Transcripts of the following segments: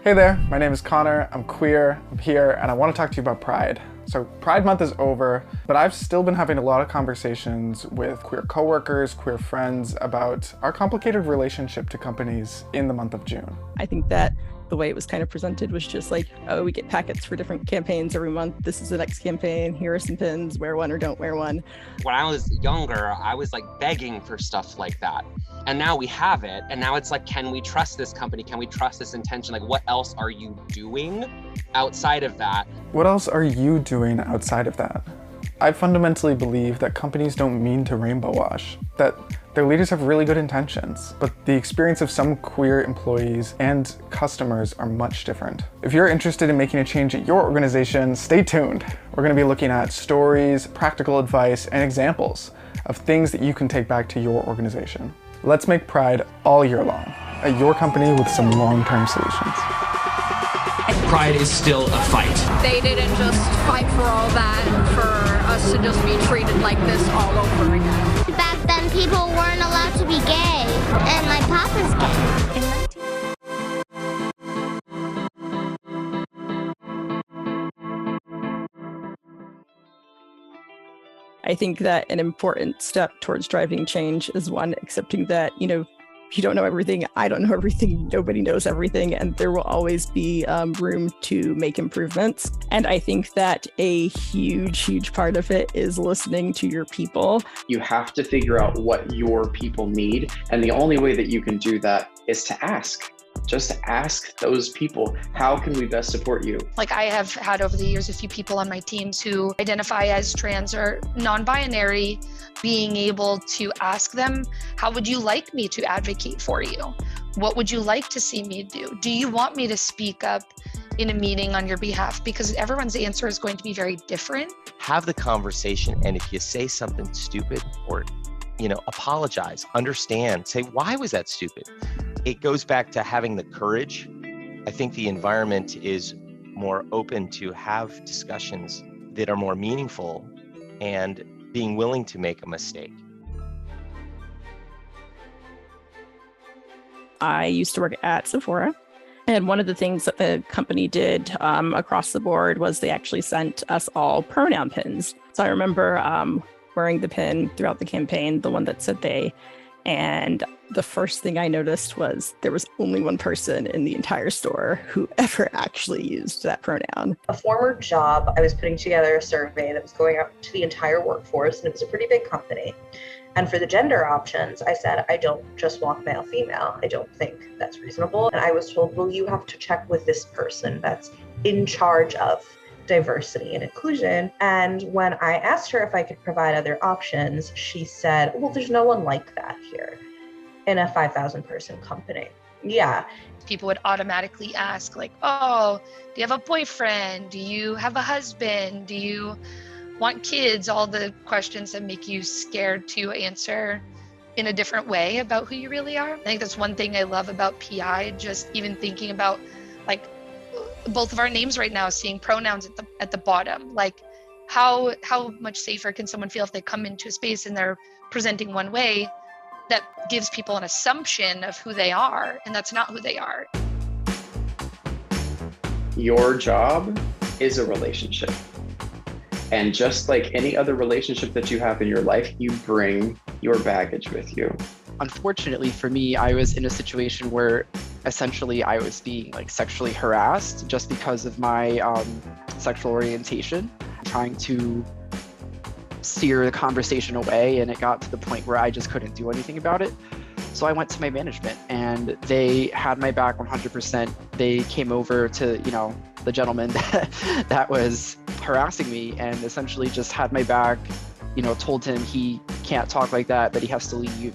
Hey there, my name is Connor, I'm queer, I'm here, and I want to talk to you about Pride. So Pride Month is over, but I've still been having a lot of conversations with queer coworkers, queer friends about our complicated relationship to companies in the month of June. I think that the way it was kind of presented was just like, oh, we get packets for different campaigns every month. This is the next campaign. Here are some pins, wear one or don't wear one. When I was younger, I was like begging for stuff like that. And now we have it. And now it's like, can we trust this company? Can we trust this intention? Like, what else are you doing outside of that? What else are you doing outside of that? I fundamentally believe that companies don't mean to rainbow wash, that their leaders have really good intentions, but the experience of some queer employees and customers are much different. If you're interested in making a change at your organization, stay tuned. We're going to be looking at stories, practical advice, and examples of things that you can take back to your organization. Let's make Pride all year long at your company with some long-term solutions. Pride is still a fight. They didn't just fight for all that for us to just be treated like this all over again. Back then, people weren't allowed to be gay, and my papa's gay. I think that an important step towards driving change is one, accepting that, you don't know everything, I don't know everything, nobody knows everything, and there will always be room to make improvements. And I think that a huge part of it is listening to your people. You have to figure out what your people need, and the only way that you can do that is to ask. Just ask those people, how can we best support you? Like, I have had over the years a few people on my teams who identify as trans or non-binary, being able to ask them, how would you like me to advocate for you? What would you like to see me do? Do you want me to speak up in a meeting on your behalf? Because everyone's answer is going to be very different. Have the conversation, and if you say something stupid or apologize, understand, say, why was that stupid? It goes back to having the courage. I think the environment is more open to have discussions that are more meaningful and being willing to make a mistake. I used to work at Sephora, and one of the things that the company did across the board was they actually sent us all pronoun pins. So I remember wearing the pin throughout the campaign, the one that said they, and the first thing I noticed was there was only one person in the entire store who ever actually used that pronoun. A former job, I was putting together a survey that was going out to the entire workforce, and it was a pretty big company. And for the gender options, I said, I don't just want male, female. I don't think that's reasonable. And I was told, well, you have to check with this person that's in charge of diversity and inclusion. And when I asked her if I could provide other options, she said, well, there's no one like that here in a 5,000 person company. Yeah. People would automatically ask like, oh, do you have a boyfriend? Do you have a husband? Do you want kids? All the questions that make you scared to answer in a different way about who you really are. I think that's one thing I love about PI, just even thinking about like both of our names right now, seeing pronouns at the bottom. Like how much safer can someone feel if they come into a space and they're presenting one way that gives people an assumption of who they are, and that's not who they are. Your job is a relationship. And just like any other relationship that you have in your life, you bring your baggage with you. Unfortunately for me, I was in a situation where essentially I was being sexually harassed just because of my sexual orientation, trying to steer the conversation away, and it got to the point where I just couldn't do anything about it. So I went to my management, and they had my back 100%. They came over to, the gentleman that was harassing me, and essentially just had my back, told him he can't talk like that he has to leave,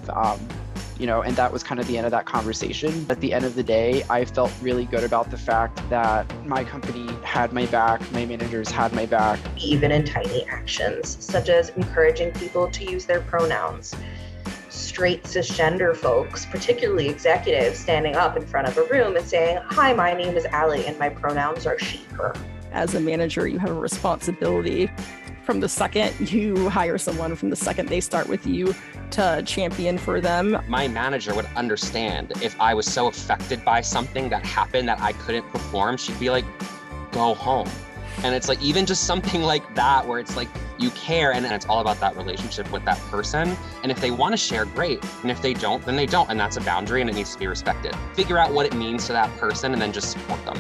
and that was kind of the end of that conversation. At the end of the day, I felt really good about the fact that my company had my back, my managers had my back. Even in tiny actions, such as encouraging people to use their pronouns. Straight cisgender folks, particularly executives, standing up in front of a room and saying, hi, my name is Ally and my pronouns are she, her. As a manager, you have a responsibility from the second you hire someone, from the second they start with you, to champion for them. My manager would understand if I was so affected by something that happened that I couldn't perform. She'd be like, go home. And it's like, even just something like that, where it's like, you care, and it's all about that relationship with that person. And if they want to share, great. And if they don't, then they don't. And that's a boundary, and it needs to be respected. Figure out what it means to that person, and then just support them.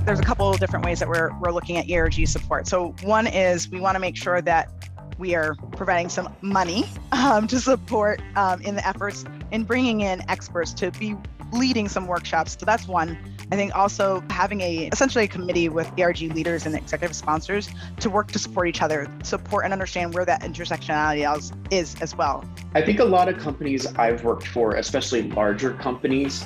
There's a couple of different ways that we're looking at ERG support. So one is we want to make sure that we are providing some money to support in the efforts in bringing in experts to be leading some workshops. So that's one. I think also having essentially a committee with ERG leaders and executive sponsors to work to support each other, support and understand where that intersectionality is as well. I think a lot of companies I've worked for, especially larger companies,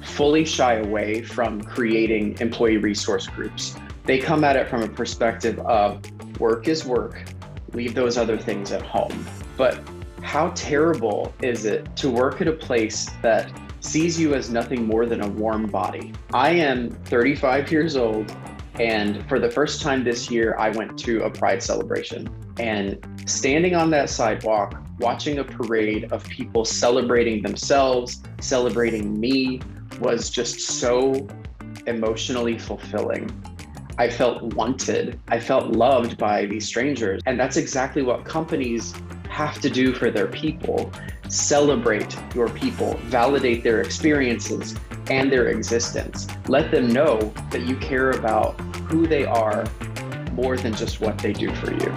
fully shy away from creating employee resource groups. They come at it from a perspective of work is work, leave those other things at home. But how terrible is it to work at a place that sees you as nothing more than a warm body? I am 35 years old, and for the first time this year, I went to a Pride celebration. And standing on that sidewalk, watching a parade of people celebrating themselves, celebrating me, was just so emotionally fulfilling. I felt wanted. I felt loved by these strangers. And that's exactly what companies have to do for their people. Celebrate your people, validate their experiences and their existence. Let them know that you care about who they are more than just what they do for you.